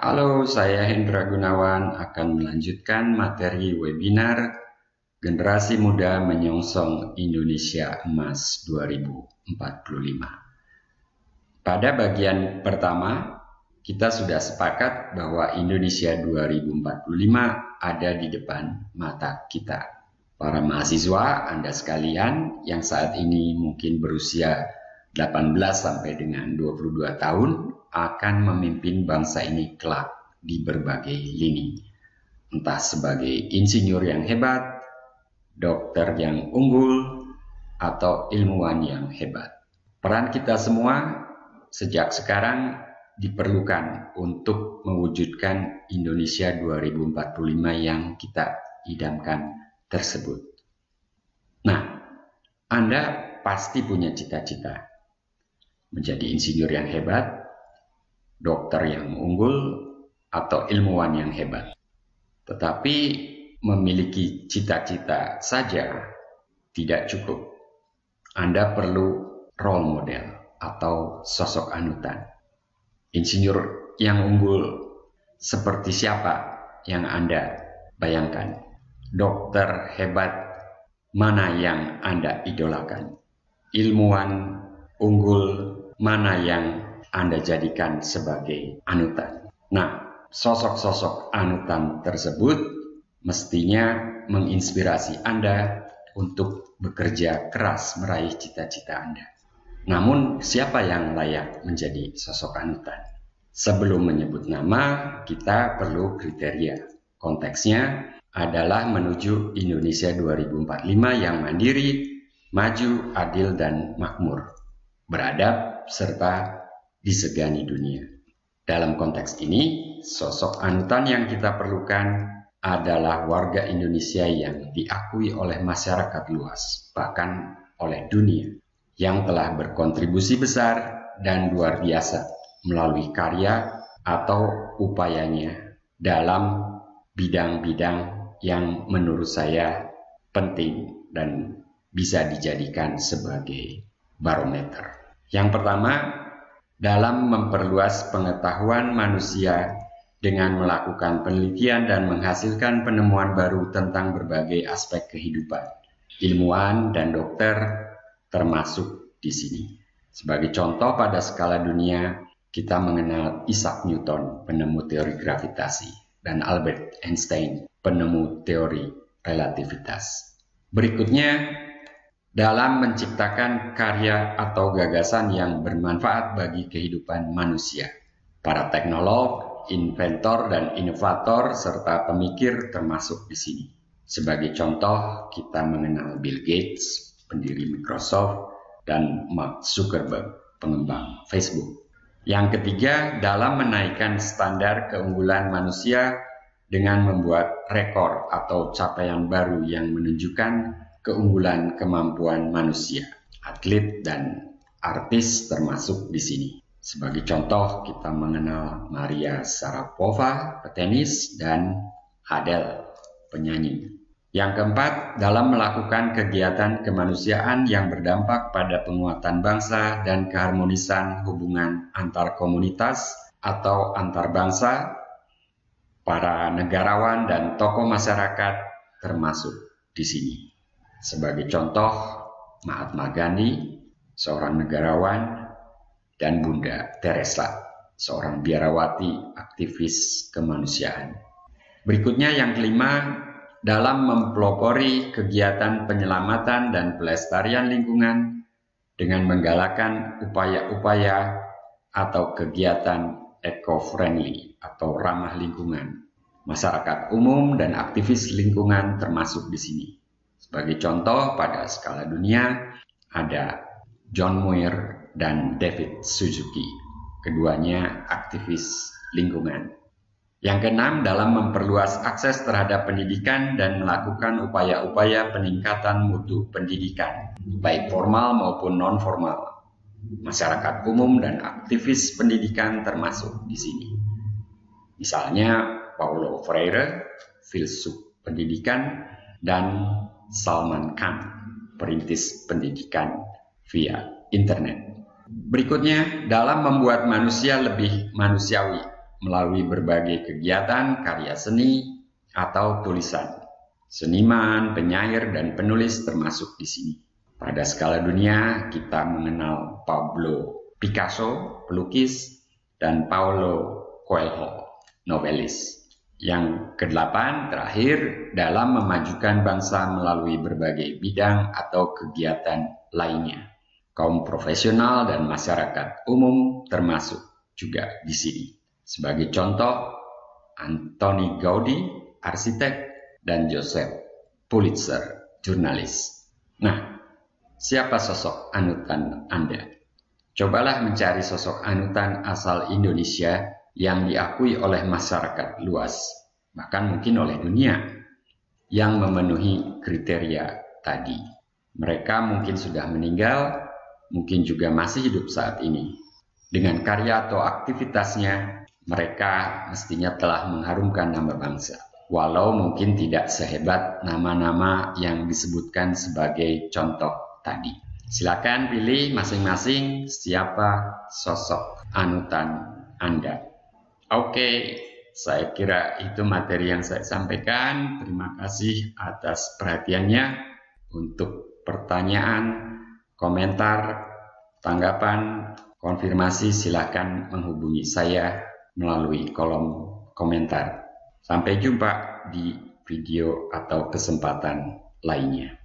Halo, saya Hendra Gunawan akan melanjutkan materi webinar Generasi Muda Menyongsong Indonesia Emas 2045. Pada bagian pertama, kita sudah sepakat bahwa Indonesia 2045 ada di depan mata kita. Para mahasiswa, Anda sekalian yang saat ini mungkin berusia 18 sampai dengan 22 tahun akan memimpin bangsa ini kelak di berbagai lini. Entah sebagai insinyur yang hebat, dokter yang unggul, atau ilmuwan yang hebat. Peran kita semua sejak sekarang diperlukan untuk mewujudkan Indonesia 2045 yang kita idamkan tersebut. Nah, Anda pasti punya cita-cita menjadi insinyur yang hebat, dokter yang unggul, atau ilmuwan yang hebat. Tetapi memiliki cita-cita saja tidak cukup. Anda perlu role model atau sosok anutan. Insinyur yang unggul seperti siapa yang Anda bayangkan? Dokter hebat mana yang Anda idolakan? Ilmuwan unggul mana yang Anda jadikan sebagai anutan? Nah, sosok-sosok anutan tersebut mestinya menginspirasi Anda untuk bekerja keras meraih cita-cita Anda. Namun, siapa yang layak menjadi sosok anutan? Sebelum menyebut nama, kita perlu kriteria. Konteksnya adalah menuju Indonesia 2045 yang mandiri, maju, adil, dan makmur, beradab, serta disegani dunia. Dalam konteks ini, sosok anutan yang kita perlukan adalah warga Indonesia yang diakui oleh masyarakat luas, bahkan oleh dunia, yang telah berkontribusi besar dan luar biasa melalui karya atau upayanya dalam bidang-bidang yang menurut saya penting dan bisa dijadikan sebagai barometer. Yang pertama, dalam memperluas pengetahuan manusia dengan melakukan penelitian dan menghasilkan penemuan baru tentang berbagai aspek kehidupan. Ilmuwan dan dokter termasuk di sini. Sebagai contoh pada skala dunia, kita mengenal Isaac Newton, penemu teori gravitasi, dan Albert Einstein, penemu teori relativitas. Berikutnya, dalam menciptakan karya atau gagasan yang bermanfaat bagi kehidupan manusia. Para teknolog, inventor, dan inovator, serta pemikir termasuk di sini. Sebagai contoh, kita mengenal Bill Gates, pendiri Microsoft, dan Mark Zuckerberg, pengembang Facebook. Yang ketiga, dalam menaikkan standar keunggulan manusia dengan membuat rekor atau capaian baru yang menunjukkan keunggulan kemampuan manusia. Atlet dan artis termasuk di sini. Sebagai contoh, kita mengenal Maria Sharapova, petenis, dan Adele, penyanyi. Yang keempat, dalam melakukan kegiatan kemanusiaan yang berdampak pada penguatan bangsa dan keharmonisan hubungan antar komunitas atau antar bangsa, para negarawan dan tokoh masyarakat termasuk di sini. Sebagai contoh, Mahatma Gandhi, seorang negarawan, dan Bunda Teresa, seorang biarawati aktivis kemanusiaan. Berikutnya yang kelima, dalam mempelopori kegiatan penyelamatan dan pelestarian lingkungan dengan menggalakkan upaya-upaya atau kegiatan eco-friendly atau ramah lingkungan. Masyarakat umum dan aktivis lingkungan termasuk di sini. Sebagai contoh, pada skala dunia ada John Muir dan David Suzuki, keduanya aktivis lingkungan. Yang keenam, dalam memperluas akses terhadap pendidikan dan melakukan upaya-upaya peningkatan mutu pendidikan, baik formal maupun non-formal. Masyarakat umum dan aktivis pendidikan termasuk di sini. Misalnya Paulo Freire, filsuf pendidikan, dan Salman Khan, perintis pendidikan via internet. Berikutnya, dalam membuat manusia lebih manusiawi melalui berbagai kegiatan karya seni atau tulisan. Seniman, penyair, dan penulis termasuk di sini. Pada skala dunia, kita mengenal Pablo Picasso, pelukis, dan Paulo Coelho, novelis. Yang kedelapan, terakhir, dalam memajukan bangsa melalui berbagai bidang atau kegiatan lainnya. Kaum profesional dan masyarakat umum termasuk juga di sini. Sebagai contoh, Antoni Gaudi, arsitek, dan Joseph Pulitzer, jurnalis. Nah, siapa sosok anutan Anda? Cobalah mencari sosok anutan asal Indonesia yang diakui oleh masyarakat luas, bahkan mungkin oleh dunia, yang memenuhi kriteria tadi. Mereka mungkin sudah meninggal, mungkin juga masih hidup saat ini. Dengan karya atau aktivitasnya, mereka mestinya telah mengharumkan nama bangsa, walau mungkin tidak sehebat nama-nama yang disebutkan sebagai contoh tadi. Silakan pilih masing-masing siapa sosok anutan Anda. Oke, saya kira itu materi yang saya sampaikan. Terima kasih atas perhatiannya. Untuk pertanyaan, komentar, tanggapan, konfirmasi, silakan menghubungi saya melalui kolom komentar. Sampai jumpa di video atau kesempatan lainnya.